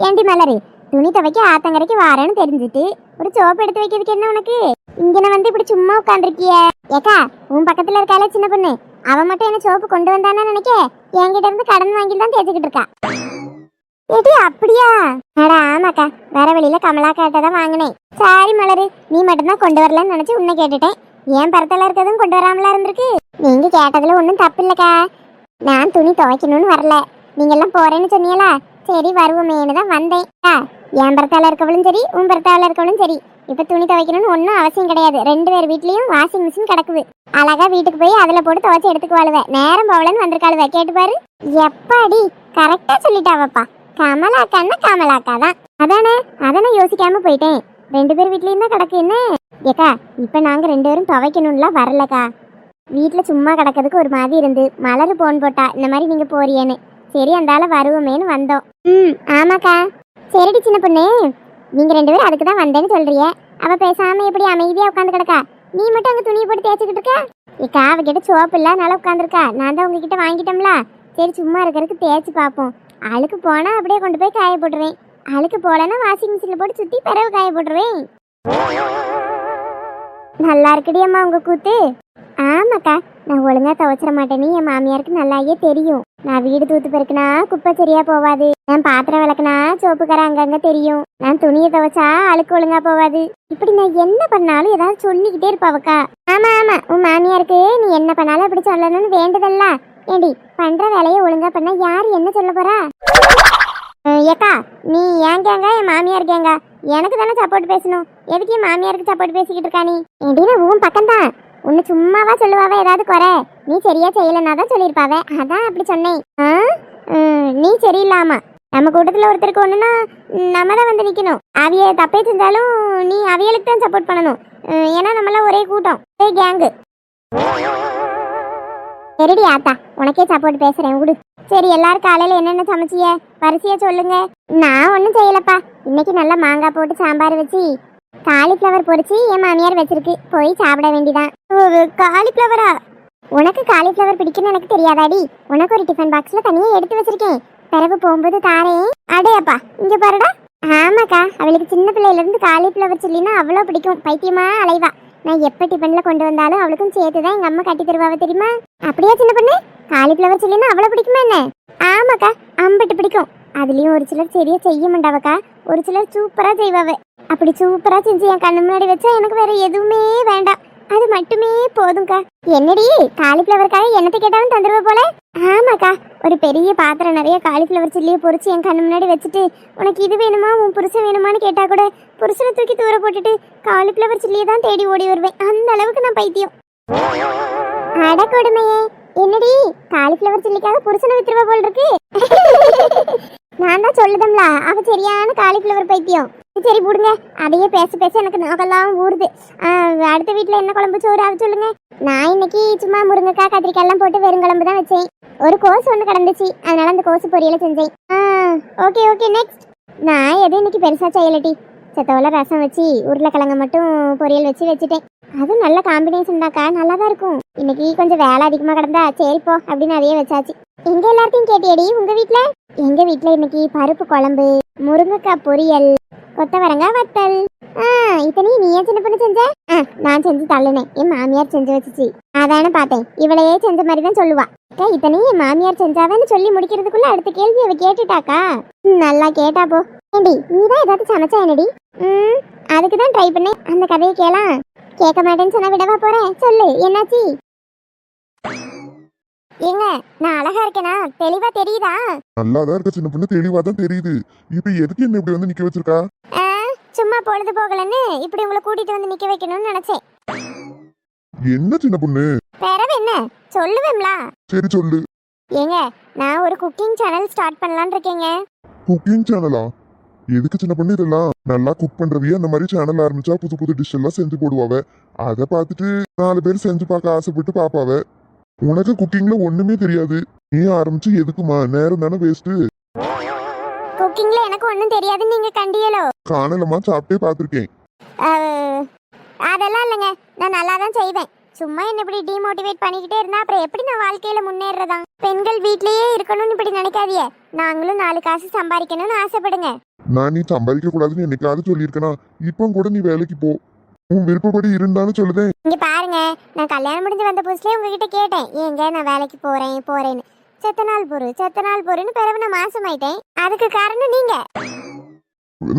ஏண்டி மலரு, துணி துவைக்க ஆத்தங்கரைக்கு வாரேன்னு தெரிஞ்சுட்டு ஒரு சோப்பு எடுத்து வைக்கிறதுக்கு என்ன உனக்கு? இங்கன வந்து இப்படி சும்மா உட்காந்துருக்கிய. ஏக்கா, உன் பக்கத்துல இருக்காளே சின்ன பொண்ணு, அவ மட்டும் என்ன சோப்பு கொண்டு வந்தானு நினைக்க என்கிட்ட இருந்து கடன் வாங்கி தான் தேய்ச்சிக்கிட்டு இருக்கா. ஏடி அப்படியா? அட ஆமாக்கா, வேற வழியில கமலா கேட்டதான் வாங்கினேன். சரி மலரு, நீ மட்டும்தான் கொண்டு வரலன்னு நினைச்சு உன்னை கேட்டுட்டேன். ஏன் பரத்தல இருக்கிறதும் கொண்டு வராமலா இருந்திருக்கு. நீங்க கேட்டதுல ஒன்றும் தப்பு இல்லக்கா. நான் துணி துவைக்கணும்னு வரல, நீங்க எல்லாம் போறேன்னு சொன்னீங்களா, சரி வருவோமேனு தான் வந்தேன். என் பரத்தால இருக்கவளும் சரி, உன் பரத்தால இருக்கவளும் சரி, இப்ப துணி துவைக்கணும்னு ஒன்றும் அவசியம் கிடையாது. 2 பேர் வீட்லயும் வாஷிங் மிஷின் கிடக்குது. அழகா வீட்டுக்கு போய் அதுல போட்டு துவைச்சு எடுத்துக்குவாளுவ. நேரம் போவலன்னு வந்திருக்காளுவ. கேட்டு பாரு. எப்பாடி கரெக்டா சொல்லிட்டாவப்பா. கமலாக்கான்னா கமலாக்கா தான். அதானே யோசிக்காம போயிட்டேன். 2 பேர் வீட்லயும் தான் கிடக்கு. என்ன ஏக்கா, இப்ப நாங்க 2 பேரும் துவைக்கணும்லாம் வரலக்கா. வீட்டுல சும்மா கிடக்கிறதுக்கு ஒரு மாதிரி இருந்து மலரு போன் போட்டா இந்த மாதிரி நீங்க போறியேன்னு, சரி அந்தால வருவோமேன்னு வந்தோம். ஆமாக்கா. சரிடி சின்ன பொண்ணு, நீங்க 2 பேரும் அதுக்கு தான் வந்தேன்னு சொல்றிய. அவ பேசாம எப்படி அமைதியா உட்காந்து கிடக்கா? நீ மட்டும் அங்க துணியை போட்டு தேய்ச்சிக்கிட்டு இருக்கா. ஏக்கா, அவகிட்ட சோப்பு இல்ல, நல்லா உட்காந்துருக்கா. நான் தான் உங்ககிட்ட வாங்கிட்டோம்ல, சரி சும்மா இருக்கிறதுக்கு தேய்ச்சி பார்ப்போம். அழுக்கு போனா அப்படியே கொண்டு போய் காய போட்டுருவேன். அழுக்கு போலன்னா வாஷிங் மிஷின்ல போட்டு சுத்தி பிறகு காய போட்டுருவேன். நல்லா இருக்குடி அம்மா உங்க கூத்து. ஆமாக்கா, நான் ஒழுங்கா துவைச்சிட மாட்டேன்னு என் மாமியாருக்கு நல்லாயே தெரியும். நான் வீடு தூத்து பெருக்குனா குப்பை சரியா போவாது, நான் பாத்திரம் விளக்குனா சோப்புக்கார அங்கங்க தெரியும், நான் துணியை துவைச்சா அழுக்கு ஒழுங்கா போவாது. இப்படி நான் என்ன பண்ணாலும் ஏதாவது சொல்லிக்கிட்டே இருப்பாவக்கா. ஆமா ஆமா, உன் மாமியாருக்கு நீ என்ன பண்ணாலும் அப்படி சொல்லணும்னு வேண்டுதல்ல. ஏண்டி, பண்ற வேலையை ஒழுங்கா பண்ணா யாரு என்ன சொல்ல போறா? ஏக்கா, நீ ஏன் கேங்க என் மாமியார் கேங்க? எனக்கு தானே சப்போர்ட் பேசணும். எதுக்கு என் மாமியாருக்கு சப்போர்ட் பேசிக்கிட்டு இருக்கா நீ? ஏண்டி, நான் உன் பக்கம் தான். உன்னை சும்மாவா சொல்லுவாவ ஏதாவது குறை? நீ சரியா செய்யலன்னா தான் சொல்லியிருப்பாவ, அதான் அப்படி சொன்னேன். நீ சரியில்லாமா நம்ம கூட்டத்தில் ஒருத்தருக்கு ஒண்ணுன்னா நம்ம தான் வந்து நிக்கணும். அவிய தப்பே செஞ்சாலும் நீ அவியலுக்கு தான் சப்போர்ட் பண்ணணும். ஏன்னா நம்மளாம் ஒரே கூட்டம், ஒரே கேங்கு. சரிடி ஆத்தா, உனக்கே சப்போர்ட் பேசுறேன் விடு. சரி, எல்லாரும் காலையில என்னென்ன சமைச்சிய வரிசையா சொல்லுங்க. நான் ஒன்றும் செய்யலப்பா. இன்னைக்கு நல்லா மாங்காய் போட்டு சாம்பார் வச்சு காலிஃப்ளவர் பொரிச்சு என் மாமியார் வச்சிருக்கு, போய் சாப்பிட வேண்டிதான். காலிஃப்ளவரா? உனக்கு காலிஃப்ளவர் பிடிக்குன்னு எனக்கு தெரியாதாடி? உனக்கு ஒரு டிஃபன் பாக்ஸ்ல தனியா எடுத்து வச்சிருக்கேன், பிறகு போகும்போது தாரேன். அடையப்பா, இங்க பாருடா. ஆமாக்கா, அவளுக்கு சின்ன பிள்ளையில இருந்து காலிஃப்ளவர் சில்லின்னா அவ்வளோ பிடிக்கும், பைத்தியமா அலைவா. நான் எப்ப டிஃபன்ல கொண்டு வந்தாலும் அவளுக்கும் சேர்த்துதான் எங்க அம்மா கட்டி தருவாவ தெரியுமா? அப்படியே சின்ன பொண்ணு, காலிஃப்ளவர் சில்லின்னா அவ்வளோ பிடிக்குமா என்ன? ஆமாக்கா, அம்பிட்டு பிடிக்கும். அதுலயும் ஒரு சிலர் சரியா செய்ய மாட்டாவக்கா, ஒரு சிலர் சூப்பரா செய்வாவ. அப்படி சூப்பரா செஞ்சு என் கண்ணு முன்னாடி வச்சா எனக்கு வேற எதுவுமே வேண்டாம், அது மட்டுமே போதும்க்கா. என்னடி, காலிஃப்ளவருக்காக என்னத்தை கேட்டாலும் தந்துருவ போல? ஆமாக்கா, ஒரு பெரிய பாத்திரம் நிறைய காலிஃப்ளவர் சில்லியை பொரிச்சு என் கண்ணு முன்னாடி வச்சுட்டு, உனக்கு இது வேணுமா உன் புருஷன் வேணுமான்னு கேட்டா கூட புருஷனை தூக்கி தூர போட்டுட்டு காலிஃப்ளவர் சில்லியை தான் தேடி ஓடி வருவேன். அந்த அளவுக்கு நான் பைத்தியம். அட கொடுமையே, என்னடி காலிஃப்ளவர் சில்லிக்காக புருஷனை வித்துருவ போல் இருக்கு. நான் தான் சொல்லுதம்ல, அவ சரியான காலிஃப்ளவர் பைத்தியம். சரி விடுங்க, அதையே பேச பேச எனக்கு நோகெல்லாம் ஊறுது. அடுத்த வீட்டில் என்ன குழம்பு சோறு அது சொல்லுங்க. நான் இன்னைக்கு சும்மா முருங்கைக்காய் கத்திரிக்காய் எல்லாம் போட்டு வெறுங்குழம்பு தான் வச்சேன். ஒரு கோசு ஒன்று கிடந்துச்சு, அதனால அந்த கோசு பொரியலை செஞ்சேன். Okay okay, next. நான் எதுவும் இன்னைக்கு பெருசாக செய்யலட்டி. செத்தவள ரசம் வச்சு உருளைக்கிழங்கு மட்டும் பொரியல் வச்சுட்டேன். அதுவும் நல்ல காம்பினேஷன் தாக்கா, நல்லா தான் இருக்கும். இன்னைக்கு கொஞ்சம் வேலை அதிகமாக கிடந்தா சரிப்போ அப்படின்னு அதையே வச்சாச்சு. எங்க எல்லாத்தையும் கேட்டியடி உங்க வீட்டில்? எங்க வீட்டில் இன்னைக்கு பருப்பு குழம்பு, முருங்கைக்காய் பொரியல், கொத்தவரங்காய் வத்தல். இத்தனையும் நீ ஏன் சின்ன பொண்ணு செஞ்ச? நான் செஞ்சு தள்ளுனேன், என் மாமியார் செஞ்சு வச்சுச்சு. அதானே பார்த்தேன், இவளையே செஞ்ச மாதிரி தான் சொல்லுவா. இத்தனையும் என் மாமியார் செஞ்சாவன்னு சொல்லி முடிக்கிறதுக்குள்ள அடுத்த கேள்வி அவ கேட்டுட்டாக்கா. நல்லா கேட்டா போ. ஏண்டி, நீ தான் ஏதாவது சமைச்சா என்னடி? அதுக்கு தான் ட்ரை பண்ணேன். அந்த கதையை கேளாம். கேட்க மாட்டேன்னு சொன்னா விடவா போறேன்? சொல்லு, என்னாச்சு? ஏங்க, நான் அழகா இருக்கேனா? தெளிவா தெரியுதா? நல்லா தான் இருக்க சின்ன பொண்ணு, தெளிவா தான் தெரியுது. இப்ப எதுக்கு என்ன இப்படி வந்து நிக்க வச்சிருக்கா? சும்மா பொழுது போகலன்னு இப்படி உங்களை கூட்டிட்டு வந்து நிக்க வைக்கணும்னு நினைச்சேன். என்ன சின்ன பொண்ணு? வேறவே என்ன சொல்லுவேம்ல. சரி சொல்லு. ஏங்க, நான் ஒரு குக்கிங் சேனல் ஸ்டார்ட் பண்ணலாம்னு இருக்கேங்க. குக்கிங் சேனலா? எதுக்கு சின்ன பொண்ணு இதெல்லாம்? நல்லா குக் பண்றவிய அந்த மாதிரி சேனல் ஆரம்பிச்சா புது புது டிஷ் எல்லாம் செஞ்சு போடுவாவ. அதை பார்த்துட்டு 4 பேர் செஞ்சு பார்க்க ஆசைப்பட்டு பாப்பாவ. உனக்கு குக்கிங்ல ஒண்ணுமே தெரியாது, நீ ஆரம்பிச்சு எதுக்குமா? நேரம் தானே வேஸ்ட். குக்கிங்ல எனக்கு ஒண்ணும் தெரியாதுன்னு நீங்க கண்டியலோ? காணலமா, சாப்பிட்டே பார்த்திருக்கேன். அதெல்லாம் இல்லைங்க, நான் நல்லா தான் செய்வேன். சும்மா என்ன இப்படி டிமோட்டிவேட் பண்ணிக்கிட்டே இருந்தா அப்புறம் எப்படி நான் வாழ்க்கையில முன்னேறதா? பெண்கள் வீட்லயே இருக்கணும்னு இப்படி நினைக்காதீங்க. நாங்களும் 4 காசு சம்பாதிக்கணும்னு ஆசைப்படுங்க. நான் நீ சம்பாதிக்க கூடாதுன்னு என்னைக்காவது சொல்லியிருக்கனா? இப்போ கூட நீ வேலைக்கு போ, உன் விருப்பப்படி இருந்தான்னு சொல்லுதேன். இங்க பாருங்க, நான் கல்யாணம் முடிஞ்சு வந்த புதுசுலயே உங்ககிட்ட கேட்டேன், ஏங்க நான் வேலைக்கு போறேன்னு. செத்த நாள் பொறுன்னு பிறகு நான் மாசமாயிட்டேன். அதுக்கு காரணம் நீங்க.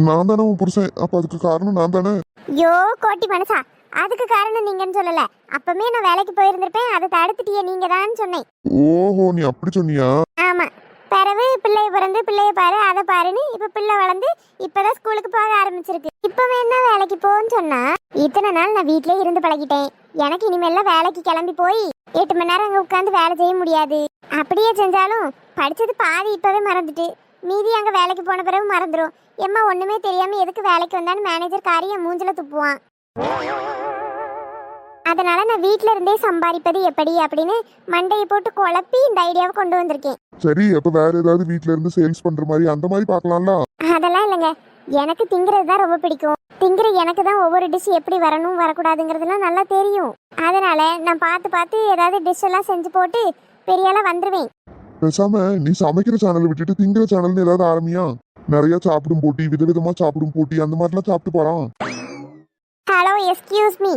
நான் தானே உன் புருஷன், அப்ப அதுக்கு காரணம் நான் தானே. யோ கோட்டி மனசா, அதுக்கு காரணம் நீங்கன்னு சொல்லல. அப்பமே நான் வேலைக்கு போயிருந்திருப்பேன், அதை தடுத்துட்டியே நீங்க தான் சொன்னேன். ஓஹோ, நீ அப்படி சொன்னியா? ஆமா. பிறகு பிள்ளைய பிறந்து பிள்ளைய பாரு அதை பாருன்னு இப்ப பிள்ளை வளர்ந்து இப்பதான் ஸ்கூலுக்கு போக ஆரம்பிச்சிருக்கு. இப்ப வேணா வேலைக்கு போன்னு சொன்னா இத்தனை நாள் நான் வீட்லயே இருந்து பழகிட்டேன். எனக்கு இனிமேல வேலைக்கு கிளம்பி போய் 8 மணி நேரம் அங்க உட்காந்து வேலை செய்ய முடியாது. அப்படியே செஞ்சாலும் படிச்சது பாதி இப்பவே மறந்துட்டு மீதி அங்க வேலைக்கு போன பிறகு மறந்துடும். எம்மா ஒண்ணுமே தெரியாம எதுக்கு வேலைக்கு வந்தான்னு மேனேஜர் காரியம் மூஞ்சில துப்புவான். அதனால நான் வீட்ல இருந்தே சம்பாதிப்பது எப்படி அப்படின்னு மண்டையை போட்டு குழப்பி இந்த ஐடியாவை கொண்டு வந்திருக்கேன். சரி, அப்ப வேற ஏதாவது வீட்ல இருந்து சேல்ஸ் பண்ற மாதிரி அந்த மாதிரி பார்க்கலாம்ல? அதெல்லாம் இல்லைங்க, எனக்கு திங்கிறது தான் ரொம்ப பிடிக்கும். திங்கிற எனக்கு தான் ஒவ்வொரு டிஷ் எப்படி வரணும் வரக்கூடாதுங்கிறதுலாம் நல்லா தெரியும். அதனால நான் பார்த்து ஏதாவது டிஷ் எல்லாம் செஞ்சு போட்டு பெரியால வந்துருவேன். பேசாம நீ சமைக்கிற சேனலை விட்டுட்டு திங்கிற சேனல்னு ஏதாவது ஆரம்பியா? நிறைய சாப்பிடும் போட்டி, விதவிதமா சாப்பிடும் போட்டி, அந்த மாதிரிலாம் சாப்பிட்டு போறான். Hello, excuse me.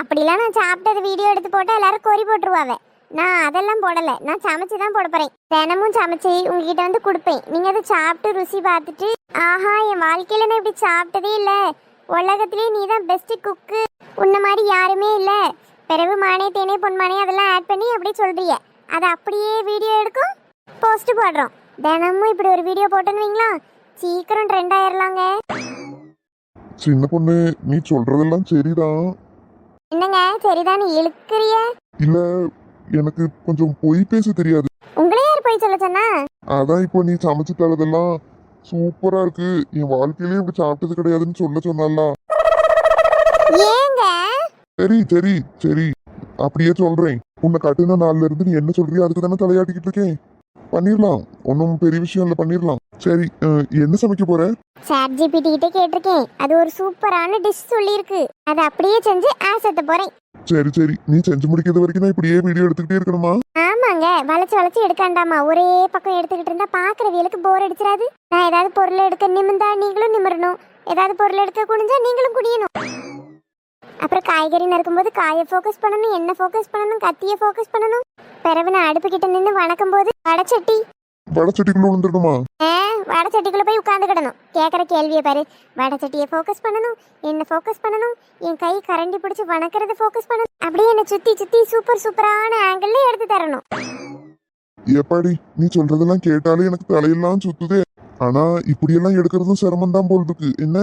அப்படிலாம் நான் சாப்பிட்டது வீடியோ எடுத்து போட்டால் எல்லாரும் கொறி போட்டுருவாங்க. நான் அதெல்லாம் போடலை, நான் சமைச்சு தான் போட போகிறேன். தினமும் சமைச்சு உங்ககிட்ட வந்து கொடுப்பேன். நீங்கள் அதை சாப்பிட்டு ருசி பார்த்துட்டு ஆஹா என் வாழ்க்கையில் நான் இப்படி சாப்பிட்டதே இல்லை, உலகத்திலே நீ தான் பெஸ்ட்டு குக்கு, உன்ன மாதிரி யாருமே இல்லை, பிறகு மானே தேனே பொன்மானே அதெல்லாம் ஆட் பண்ணி அப்படியே சொல்கிறீங்க. அதை அப்படியே வீடியோ எடுக்கும் போஸ்ட் போடுறோம். தினமும் இப்படி ஒரு வீடியோ போட்டோன்னு வைங்களா, சீக்கிரம் ட்ரெண்ட் ஆயிடலாங்க. சின்ன பொண்ணு, நீ சொல்றதெல்லாம் சரிதான். என்னங்க சரிதான் இழுக்கிறிய? இல்ல, எனக்கு கொஞ்சம் பொய் பேச தெரியாது. உங்களே யார் போய் சொல்ல சொன்னா? அதான் இப்போ நீ சமைச்சு தரதெல்லாம் சூப்பரா இருக்கு, என் வாழ்க்கையிலேயே இப்படி சாப்பிட்டது கிடையாதுன்னு சொன்னால. ஏங்க? சரி சரி சரி, அப்படியே சொல்றேன். உன்னை கட்டுன நாள்ல இருந்து நீ என்ன சொல்றியோ அதுக்கு தானே தலையாட்டிக்கிட்டு இருக்கேன். பண்ணிடலாம், ஒன்றும் பெரிய விஷயம் இல்லை, பண்ணிடலாம். சரி, என்ன சமைக்க போற? ChatGPT கிட்ட கேட்டிருக்கேன், அது ஒரு சூப்பரான டிஷ் சொல்லியிருக்கு. அதை அப்படியே செஞ்சு ஆசைத்த போறேன். சரி சரி, நீ செஞ்சு முடிக்கிறது வரைக்கும் நான் இப்படியே வீடியோ எடுத்துக்கிட்டே இருக்கணுமா? ஆமாங்க, வளைச்சு எடுக்காண்டாமா. ஒரே பக்கம் எடுத்துக்கிட்டு இருந்தா பாக்குறவங்களுக்கு போர் அடிச்சிடாது. நான் ஏதாவது பொருள் எடுக்க நிமிந்தா நீங்களும் நிமிரணும், ஏதாவது பொருள் எடுக்க குனிஞ்சா நீங்களும் குனியணும். அப்புறம் காய்கறி நறுக்கும்போது காயை ஃபோக்கஸ் பண்ணணும், எண்ணெய் ஃபோக்கஸ் பண்ணணும், கத்தியை ஃபோக்கஸ் பண்ணணும். பிறகு நான் அடுப்பு கிட்ட நின்று வணக்கும் போது வடச்சட்டிக்குள்ள விழுந்துடணுமா? வடச்சட்டிக்குள்ள போய் உட்காந்துக்கிடணும். கேட்குற கேள்வியை பாரு. வடச்சட்டியை ஃபோக்கஸ் பண்ணணும், என்ன ஃபோக்கஸ் பண்ணணும், என் கை கரண்டி பிடிச்சி வணக்கிறத ஃபோக்கஸ் பண்ணணும். அப்படியே என்னை சுத்தி சூப்பரான ஆங்கிள் எடுத்து தரணும். எப்பாடி, நீ சொல்றதெல்லாம் கேட்டாலே எனக்கு தலையெல்லாம் சுத்துதே. ஆனா இப்படியெல்லாம் எடுக்கிறதும் சிரமம் தான் போல் இருக்கு. என்ன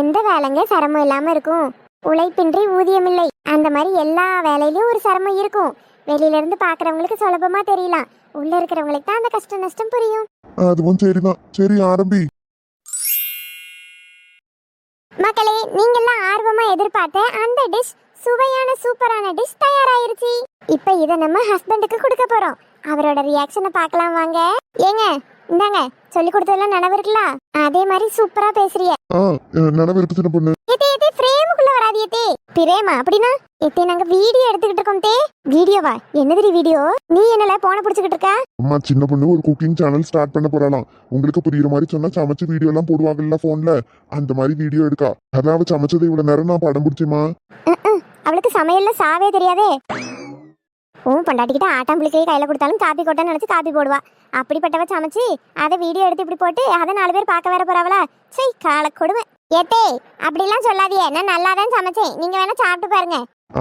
எந்த வேலைங்க சிரமம் இல்லாம இருக்கும்? உழைப்பின்றி ஊதியம் இல்லை. அந்த மாதிரி எல்லா வேலையிலயும் ஒரு சிரமம் இருக்கும். வெளியில இருந்து பாக்குறவங்களுக்கு சுலபமா தெரியலாம், உள்ள இருக்கிறவங்களுக்கு தான் அந்த கஷ்ட நஷ்டம் புரியும். அதுவும் சரிதான். சரி, ஆரம்பி. மக்களே, நீங்கெல்லாம் ஆர்வமா எதிர்பார்த்த அந்த டிஷ், சுவையான சூப்பரான டிஷ் தயாராயிருச்சு. இப்ப இத நம்ம ஹஸ்பண்டுக்கு கொடுக்க போறோம். அவரோட ரியாக்ஷனை பார்க்கலாம் வாங்க. ஏங்க இந்தாங்க, சொல்லி கொடுத்ததெல்லாம் நினைவு இருக்குல்ல? அதே மாதிரி சூப்பரா பேசுறிய. நினைவு இருக்கு சின்ன பொண்ணு. ஏத்தே ஃப்ரேமுக்குள்ள வராதியே. பிரேமா அப்படினா? ஏத்தே நாங்க வீடியோ எடுத்துக்கிட்டு இருக்கோம். வீடியோவா? என்னது வீடியோ? நீ என்னல போன புடிச்சிட்டு இருக்க? அம்மா, சின்ன பொண்ணு ஒரு குக்கிங் சேனல் ஸ்டார்ட் பண்ண போறாளாம். உங்களுக்கு புரியுற மாதிரி சொன்னா சமைச்சு வீடியோ எல்லாம் போடுவாங்கல்ல போன்ல, அந்த மாதிரி வீடியோ எடுக்கா. அதாவது சமைச்சது இவ்வளவு நேரம் நான் படம் பிடிச்சேமா. அவளுக்கு சமையல்ல சாவே தெரியாதே. பொண்டாட்டிக்கிட்ட ஆட்டாம்புளிக்கையை கையில கொடுத்தாலும் காப்பி கொட்டான்னு நினைச்சு காப்பி போடுவா. அப்படிப்பட்டவ சமைச்சு அதை வீடியோ எடுத்து இப்படி போட்டு அதை 4 பேர் பார்க்க வேற போறாவளா? சரி, கால கொடுமை. ஏத்தே அப்படிலாம் சொல்லாதியே, நான் நல்லா தான் சமைச்சேன், நீங்க வேணா சாப்பிட்டு பாருங்க.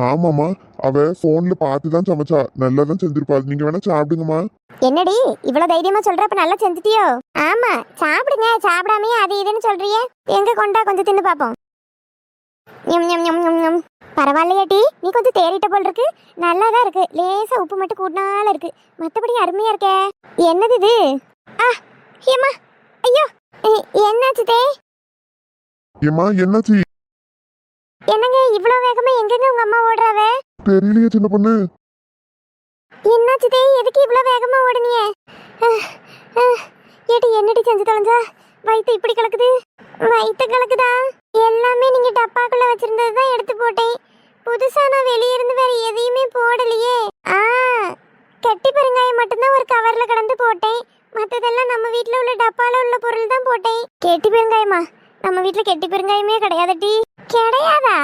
ஆமாமா, அவ போன்ல பார்த்துதான் சமைச்சா, நல்லா தான் செஞ்சிருப்பா. நீங்க வேணா சாப்பிடுங்கம்மா. என்னடி இவ்வளவு தைரியமா சொல்ற? அப்ப நல்லா செஞ்சுட்டியோ? ஆமா, சாப்பிடுங்க. சாப்பிடாமே அது இதுன்னு சொல்றியே, எங்க கொண்டா கொஞ்சம் தின்னு பாப்போம். பரவாயில்லையாட்டி, நீ கொஞ்சம் தேறிட்ட போல் இருக்கு. நல்லாதான் இருக்கு, லேசா உப்பு மட்டும் கூட்டினால இருக்கு, மற்றபடி அருமையா இருக்கே. என்னது இது? ஏமா, ஐயோ, என்னாச்சு தே? ஏமா, என்னாச்சு? என்னங்க இவ்வளவு வேகமா எங்கங்க உங்க அம்மா ஓடுறாவ? தெரியலையே சின்ன பொண்ணு. என்னாச்சு தே? எதுக்கு இவ்வளவு வேகமா ஓடுனியே? ஏடி என்னடி செஞ்சு தொலைஞ்சா? வயிற்று இப்படி கிடக்குது. வயிற்று கிடக்குதா? எல்லாமே நீங்க டப்பாக்குள்ள வச்சிருந்ததுதான் எடுத்து போட்டேன். புதுசா நான் வெளிய இருந்து வேற எதையுமே போடலையே. கட்டி பெருங்காயம் மட்டும்தான் ஒரு கவர்ல கலந்து போட்டேன். மத்ததெல்லாம் நம்ம வீட்ல உள்ள டப்பால உள்ள பொருள் தான் போட்டேன். கெட்டி பெருங்காயமா? நம்ம வீட்ல கெட்டி பெருங்காயமே கிடையாதுடி. கிடையாதா?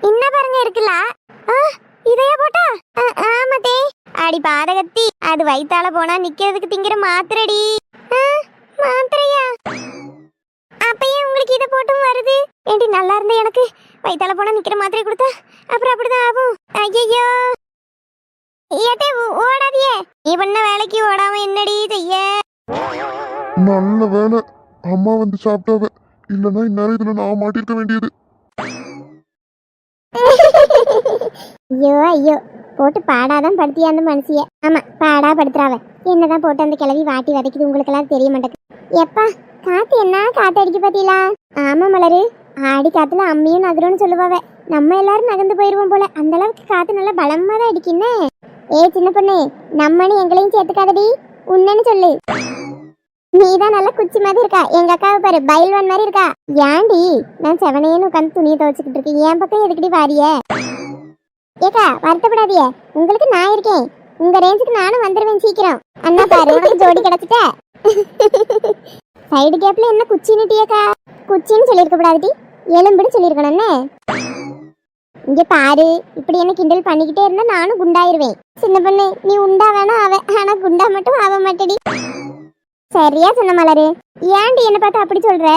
என்ன பாருங்க இருக்குல்ல. இதையா போட்டா? ஆமாதே. அடி பாதகத்தி, அது வயித்தால போனா நிக்கிறதுக்கு திங்கிற மாத்திரடி. மாத்திரையா? அப்பயே உங்களுக்கு இதை போட்டும் வருது. ஏண்டி நல்லா இருந்த எனக்கு வயித்தால போனா நிக்கிற மாத்திரை கொடுத்தா அப்புறம் அப்படிதான் ஆகும். ஐயோ ஏட்டே ஓடாதியே. நீ பண்ண வேலைக்கு ஓடாம என்னடி செய்ய? நல்ல வேலை அம்மா வந்து சாப்பிட்டாவ, இல்லைன்னா இந்நேரம் இதுல நான் மாட்டிருக்க வேண்டியது. ஐயோ ஐயோ, போட்டு பாடாதான் படுத்தியா அந்த மனுஷிய. ஆமா, பாடா படுத்துறாவ. என்னதான் போட்டு அந்த கிளவி வாட்டி வதைக்குது உங்களுக்கு எல்லாம் தெரிய மாட்டேங்குது. எப்பா காத்து என்ன காத்து அடிக்க பாத்தீங்களா? ஆமா மலரு, ஆடி காத்துல அம்மியும் நகரும்னு சொல்லுவாவ. நம்ம எல்லாரும் நகர்ந்து போயிருவோம் போல, அந்த அளவுக்கு காத்து நல்லா பலமா தான் அடிக்குன்னு. ஏ சின்ன பொண்ணு, நம்மன்னு எங்களையும் சேர்த்துக்காதடி, உன்னன்னு சொல்லு. நீதான் நல்லா குச்சி மாதிரி இருக்கா. எங்க அக்காவை பாரு, பயில்வான் மாதிரி இருக்கா. ஏண்டி நான் செவனையன்னு உட்காந்து துணியை துவைச்சுக்கிட்டு இருக்கேன், என் பக்கம் எதுக்கடி வாரிய? ஏக்கா வருத்தப்படாதிய, உங்களுக்கு நான் இருக்கேன். உங்க ரேஞ்சுக்கு நானும் வந்துருவேன் சீக்கிரம். அண்ணா பாரு, உனக்கு ஜோடி கிடைச்சிட்ட. சைடு கேப்ல என்ன குச்சின்னு டீயக்கா? குச்சின்னு சொல்லியிருக்க கூடாதுடி, எலும்புன்னு சொல்லியிருக்கணும்னு. இங்க பாரு, இப்படி என்ன கிண்டல் பண்ணிக்கிட்டே இருந்தா நானும் குண்டாயிருவேன். சின்ன பொண்ணு, நீ உண்டா வேணா அவ, ஆனா குண்டா மட்டும் ஆக மாட்டேடி. சரியா சொன்ன மலரு. ஏன்டி என்ன பார்த்து அப்படி சொல்ற?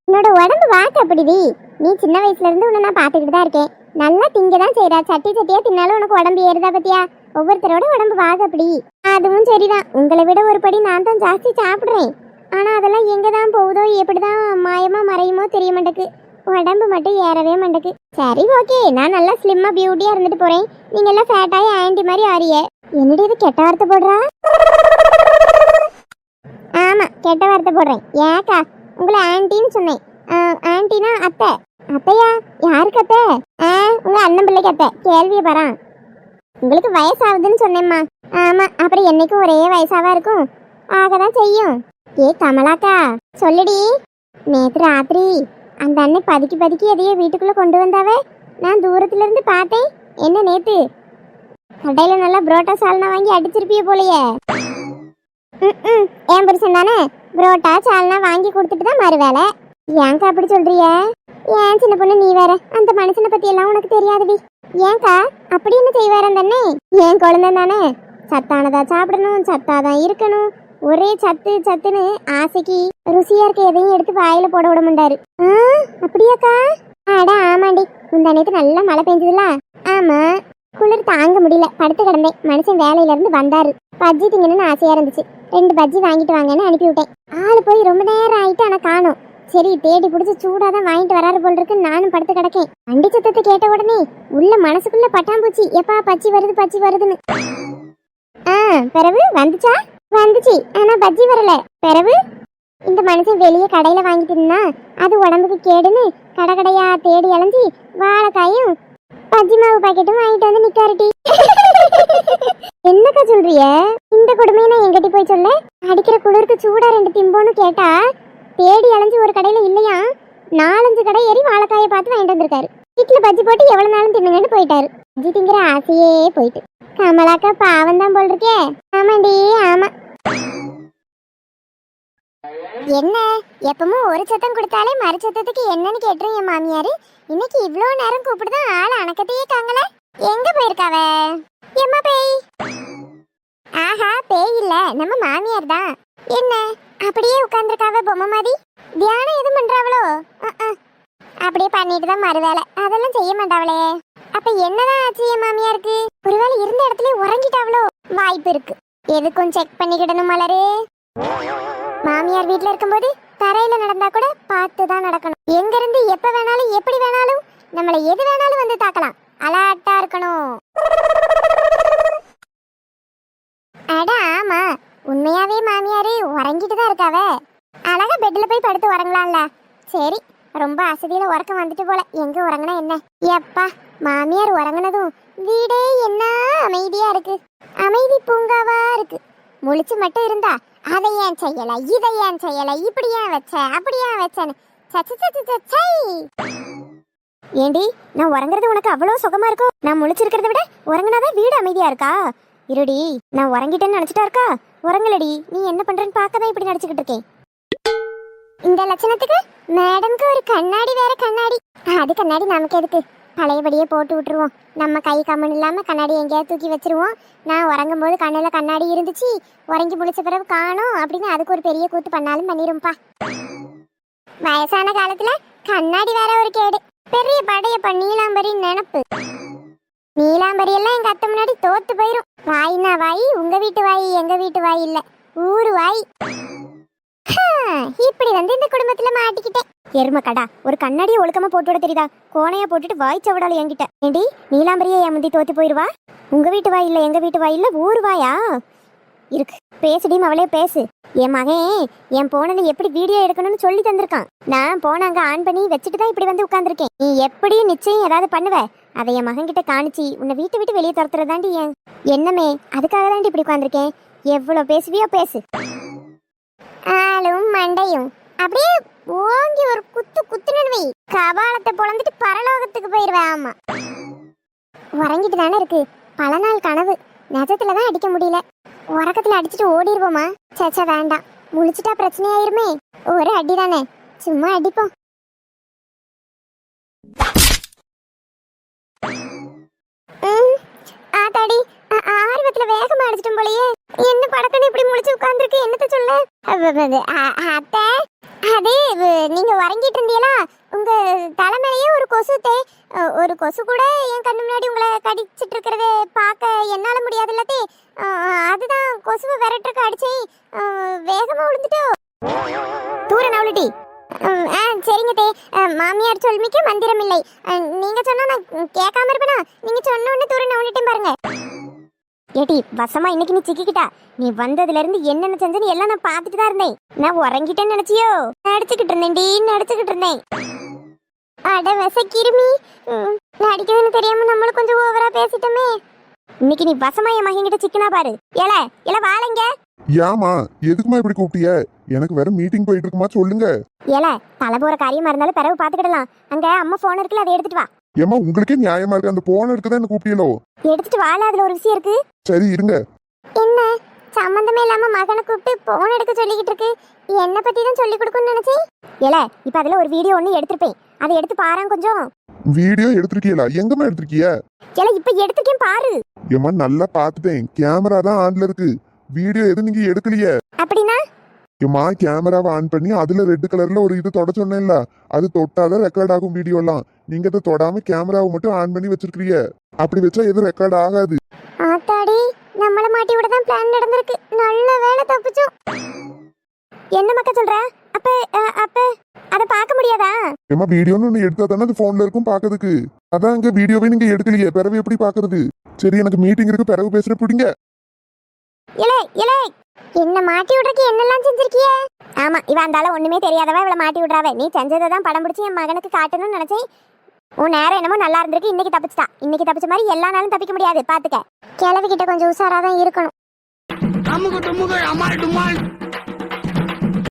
என்னோட உடம்பு வாக்கு அப்படிடி. நீ சின்ன வயசுல இருந்து உன்னை நான் பாத்துக்கிட்டு தான் இருக்கேன். நல்லா திங்கதான் செய்யறா. சட்டி சட்டியா தின்னாலும் உனக்கு உடம்பு ஏறுதா பத்தியா? ஒவ்வொருத்தரோட உடம்பு வாக்கு அப்படி. அதுவும் சரிதான், உங்களை விட ஒரு படி நான் தான் ஜாஸ்தி சாப்பிடுறேன். ஆனா அதெல்லாம் எங்கதான் போகுதோ, எப்படிதான் மாயமா மறையுமோ தெரிய மாட்டேக்கு. உடம்பு மட்டும் ஏறவே மாட்டேக்கு. சரி ஓகே, நான் நல்லா ஸ்லிம்மா பியூட்டியா இருந்துட்டு போறேன். நீங்க எல்லாம் ஃபேட்டாயி ஆண்டி மாதிரி ஆறிய. என்னடி இது கெட்ட வார்த்தை போடுறா? ஆமா, கெட்ட வார்த்தை போடுறேன். ஏக்கா உங்களை ஆன்டின்னு சொன்னேன். ஆன்டினா அத்தை. அத்தையா? யாருக்கு அத்தை? உங்க அண்ணன் பிள்ளைக்கு அத்தை. கேள்வியை பாரா. உங்களுக்கு வயசாகுதுன்னு சொன்னேம்மா. ஆமா, அப்புறம் என்னைக்கும் ஒரே வயசாவா இருக்கும், ஆகதான் செய்யும். ஏ கமலாக்கா சொல்லுடி. நேற்று ராத்திரி அந்த அண்ணன் பதுக்கி பதுக்கி எதையோ வீட்டுக்குள்ள கொண்டு வந்தாவே, நான் தூரத்துல இருந்து பார்த்தேன். என்ன நேத்து கடையில நல்லா புரோட்டா சால்னா வாங்கி அடிச்சிருப்பிய போலையே. என் புருஷன் தானே புரோட்டா சால்னா வாங்கி கொடுத்துட்டு தான் மறு வேலை. ஏன்க்கா அப்படி சொல்றிய? ஏன் சின்ன பொண்ணு நீ வேற, அந்த மனுஷனை பத்தி எல்லாம் உனக்கு தெரியாதுடி. ஏன்க்கா அப்படி என்ன செய்வாரன் தானே? ஏன் குழந்தை தானே, சத்தானதா சாப்பிடணும், சத்தாதான் இருக்கணும். ஒரே சத்து சத்துன்னு ஆசைக்கு ருசியா இருக்க எதையும் எடுத்து வாயில போட விட மாட்டாரு. அப்படியாக்கா? அட ஆமாண்டி, இந்த நேரத்து நல்லா மழை பெஞ்சதுல. ஆமா, குளிர் தாங்க முடியல, படுத்து கிடந்தேன். மனுஷன் வேலையில இருந்து வந்தாரு. பஜ்ஜி திங்கணும்னு ஆசையா இருந்துச்சு. 2 பஜ்ஜி வாங்கிட்டு வாங்கன்னு அனுப்பி விட்டேன். ஆளு போய் ரொம்ப நேரம் ஆயிட்டு, ஆனா காணோம். சரி தேடி பிடிச்சி சூடாதான் வாங்கிட்டு வராரு போல் இருக்கு. நானும் படுத்து கிடக்கேன். வண்டி சத்தத்தை கேட்ட உடனே உள்ள மனசுக்குள்ள பட்டாம்பூச்சி, எப்பா பச்சி வருது பச்சி வருதுன்னு. பிறகு வந்துச்சா? வந்துச்சு, ஆனா பஜ்ஜி வரல. பிறகு இந்த மனுஷன் வெளியே கடையில வாங்கிட்டு இருந்தா அது உடம்புக்கு கேடுன்னு கடை கடையா தேடி அலைஞ்சி வாழைக்காயும் பஜ்ஜி மாவு பாக்கெட்டும் வாங்கிட்டு வந்து நிக்காருட்டி. என்னக்கா சொல்றிய? இந்த கொடுமையை நான் எங்கிட்ட போய் சொல்ல? அடிக்கிற குளிருக்கு சூடா 2 திம்போன்னு கேட்டா தேடி அலைஞ்சு ஒரு கடையில இல்லையா, 4-5 கடை ஏறி வாழைக்காயை பார்த்து வாங்கிட்டு வந்திருக்காரு. வீட்டுல பஜ்ஜி போட்டு எவ்வளவு நாளும் தின்னுங்கன்னு போயிட்டாரு. பஜ்ஜி திங்கிற ஆசையே போயிட்டு. கமலாக்கா பாவம் தான் போல் இருக்கே. ஆமாண்டி ஆமா. என்ன எப்பவும் ஒரு சத்தம் கொடுத்தாலே மறு சத்தத்துக்கு என்னன்னு கேட்டுரும் என் மாமியாரு. இன்னைக்கு இவ்வளோ நேரம் கூப்பிடுதான் ஆள் அணக்கத்தையே காங்கல. எங்க போயிருக்காவ? எம்மா பேய்? ஆஹா, பேய் இல்ல, நம்ம மாமியார் தான். என்ன அப்படியே உட்கார்ந்துருக்காவ பொம்மை மாதிரி? தியானம் எதுவும் பண்றாவளோ? அப்படியே பண்ணிட்டு தான் மறுவேலை, அதெல்லாம் செய்ய மாட்டாவளே. அப்ப என்னதான் ஆச்சு என் மாமியாருக்கு? ஒருவேளை இருந்த இடத்துல உறங்கிட்டாவளோ? வாய்ப்பு இருக்கு. எதுக்கும் செக் பண்ணிக்கிடணும் மலரு. மாமியார் வீட்டுல இருக்கும்போது தரையில நடந்தா கூட பார்த்துதான் நடக்கணும். எங்க இருந்து எப்ப வேணாலும் எப்படி வேணாலும் நம்மள எது வேணாலும் வந்து தாக்கலாம். அலர்ட்டா இருக்கணும். அட ஆமா, உண்மையாவே மாமியாரு உறங்கிட்டு தான் இருக்காவ. அழகா பெட்ல போய் படுத்து உறங்கலாம்ல. சரி, ரொம்ப அசதியில உறக்கம் வந்துட்டு போல. எங்க உறங்கினா என்ன? எப்பா மாமியார் உறங்கினதும் வீடே என்ன அமைதியா இருக்கு. அமைதி பூங்காவா இருக்கு. முழிச்சு மட்டும் இருந்தா அதை ஏன் செய்யல, இதை ஏன் செய்யல, இப்படி ஏன் வச்ச, அப்படி ஏன் வச்சேன்னு சச்ச சச்ச சச்சை. ஏண்டி நான் உறங்குறது உனக்கு அவ்வளவு சுகமா இருக்கும்? நான் முழிச்சிருக்கிறத விட உறங்குனாதான் வீடு அமைதியா இருக்கா? இருடி, நான் உறங்கிட்டேன்னு நினைச்சிட்டா இருக்கா? உறங்கலடி, நீ என்ன பண்றேன்னு பார்க்கதான் இப்படி நடிச்சுக்கிட்டு இருக்கேன். இந்த லட்சணத்துக்கு மேடம்க்கு ஒரு கண்ணாடி வேற கண்ணாடி. அது கண்ணாடி நமக்கு எதுக்கு? பழையபடியே போட்டு விட்டுருவோம். நம்ம கை கம்மன் இல்லாம கண்ணாடி எங்கேயாவது தூக்கி வச்சிருவோம். நான் உறங்கும் போது கண்ணுல கண்ணாடி இருந்துச்சு, உறங்கி முடிச்ச பிறகு காணும் அப்படின்னு அதுக்கு ஒரு பெரிய கூத்து பண்ணாலும் பண்ணிரும்பா. வயசான காலத்துல கண்ணாடி வேற ஒரு கேடு. பெரிய படையப்ப நீலாம்பரி நினப்பு. நீலாம்பரி எல்லாம் எங்க அத்தை முன்னாடி தோத்து போயிரும். வாயினா வாய், உங்க வீட்டு வாய் எங்க வீட்டு வாய் இல்ல, ஊரு வாய். இப்படி வந்து இந்த குடும்பத்துல மாட்டிக்கிட்டேன். எரும கடா, ஒரு கண்ணாடியை ஒழுக்கமா போட்டு விட தெரியுதா? கோணையா போட்டுட்டு வாய் சவடால என்கிட்ட. ஏண்டி நீலாம்பரியே என் முந்தி தோத்து போயிருவா? உங்க வீட்டு வாய் இல்ல எங்க வீட்டு வாய் இல்ல, ஊர் வாயா இருக்கு. பேசுடி அவளே பேசு. என் மகன் என் போனல எப்படி வீடியோ எடுக்கணும்னு சொல்லி தந்திருக்கான். நான் போன அங்க ஆன் பண்ணி வச்சுட்டு தான் இப்படி வந்து உட்கார்ந்துருக்கேன். நீ எப்படியும் நிச்சயம் ஏதாவது பண்ணுவ. அதை என் மகன் கிட்ட காணிச்சு உன்னை வீட்டை விட்டு வெளியே துரத்துறதாண்டி என் எண்ணமே. அதுக்காக தாண்டி இப்படி உட்கார்ந்துருக்கேன். எவ்வளவு பேசுவியோ பேசு. ஆளும் மண்டையும் அப்படியே ஓங்கி ஒரு குத்து குத்துனு கபாலத்தை பொழந்துட்டு பரலோகத்துக்கு போயிருவேன். ஆமா, உறங்கிட்டு தானே இருக்கு. பல நாள் கனவு நிஜத்துலதான் அடிக்க முடியல. உறக்கத்துல அடிச்சுட்டு ஓடிடுவோமா? சேச்சா வேண்டாம், முழிச்சிட்டா பிரச்சனை ஆயிருமே. ஒரு அடி தானே, சும்மா அடிப்போம். ஆத்தாடி, ஆர்வத்துல வேகமா அடிச்சிட்டும் போலயே. என்ன படக்கன்னு இப்படி முழிச்சு உட்கார்ந்துருக்கு? என்னத்த சொல்ல? அத்தை, அது நீங்க உறங்கிட்டு இருந்தீங்களா? உங்க தலைமையிலேயே ஒரு கொசு கூட என் கண்ணு முன்னாடி உங்களை கடிச்சிட்டு இருக்கிறத பார்க்க என்னால முடியாதுல்லத்தே. அதுதான் கொசுவை விரட்டுறக்கு அடிச்சேன். வேகமா விழுந்துட்டோ. தூர நவுலட்டி. சரிங்க தே, மாமியார் சொல்மிக்க மந்திரம் இல்லை. நீங்க சொன்னா நான் கேட்காம இருப்பேனா? நீங்க சொன்ன உடனே தூர நவுலிட்டேன் பாருங்க. ஏட்டி வசமா இன்னைக்கு நீ சிக்கிக்கிட்டா. நீ வந்ததுல இருந்து என்னென்ன செஞ்சேன்னு எல்லாம் நான் பார்த்துட்டு தான் இருந்தேன். நான் உறங்கிட்டேன்னு நினைச்சியோ? நடிச்சுக்கிட்டு இருந்தேன். அட விசக்கிருமி, நடிக்கணும்னு தெரியாம நம்மளும் கொஞ்சம் ஓவரா பேசிட்டோமே. இன்னைக்கு நீ வசமா என் மகன் கிட்ட சிக்கனா பாரு. ஏல வாழைங்க. ஏமா எதுக்குமா இப்படி கூப்பிட்டிய? எனக்கு வேற மீட்டிங் போயிட்டு இருக்குமா, சொல்லுங்க. தலை போற காரியமா இருந்தாலும் பிறகு பாத்துக்கிடலாம். அங்க அம்மா போன் இருக்குல்ல, அதை எடுத்துட்டு வா. ஏமா உங்களுக்கே நியாயமா இருக்கு, அந்த போன் இருக்குதான் என்ன கூப்பிட்டீங்களோ? எடுத்துட்டு வாழ, அதுல ஒரு விஷயம் இருக்கு. சரி இருங்க. என்ன சம்பந்தமே இல்லாம மகனை கூப்பிட்டு போன் எடுக்க சொல்லிக்கிட்டு இருக்கு? என்ன பத்தி தான் சொல்லி கொடுக்கணும்னு நினைச்சேன். இப்ப அதுல ஒரு வீடியோ ஒண்ணு எடுத்திருப்பேன், அதை எடுத்து பாரு கொஞ்சம். வீடியோ எடுத்திருக்கீங்களா? எங்கம்மா எடுத்திருக்கீங்க? இப்ப எடுத்துக்கேன் பாரு. ஏமா நல்லா பாத்துட்டேன், கேமரா தான் ஆன்ல இருக்கு. வீடியோ எதுவும் நீங்க எடுக்கலையே. அப்படின்னா? ஏமா கேமராவை ஆன் பண்ணி அதுல ரெட் கலர்ல ஒரு இது தொட சொன்னேன்ல, அது தொட்டாதான் ரெக்கார்ட் ஆகும் வீடியோ எல்லாம். நீங்க அதை தொடாம கேமராவை மட்டும் ஆன் பண்ணி வச்சிருக்கீங்க. அப்படி வச்சா எதுவும் ரெக்கார்ட் ஆகாது. ஆத்தாடி, நம்மள மாட்டி விட தான் பிளான் நடந்திருக்கு. நல்ல வேளை தப்பிச்சோம். என்ன மக்கா சொல்ற? அப்ப அத பார்க்க முடியாதா? ஏமா வீடியோன்னு ஒண்ணு எடுத்தா தானே அது போன்ல இருக்கும் பாக்கிறதுக்கு. அதான் அங்க வீடியோவே நீங்க எடுக்கலையே, பிறகு எப்படி பாக்குறது? சரி எனக்கு மீட்டிங் இருக்கு, பிறகு பேசுற புடிங்க. என்ன மாட்டி விடுறதுக்கு என்னெல்லாம் செஞ்சிருக்கிய? ஆமா, இவ அந்தால ஒண்ணுமே தெரியாதவ இவள மாட்டி விடுறாவ. நீ செஞ்சதை தான் படம் பிடிச்சி என் மகனுக்கு காட்டணும்னு நினைச்சேன். உன் நேரம் என்னமோ நல்லா இருந்திருக்கு. இன்னைக்கு தப்பிச்சிட்டா. இன்னைக்கு தப்பிச்ச மாதிரி எல்லா நாளும் தப்பிக்க முடியாது, பாத்துக்க. கிழவி கிட்ட கொஞ்சம் உஷாராதான் இருக்கணும்.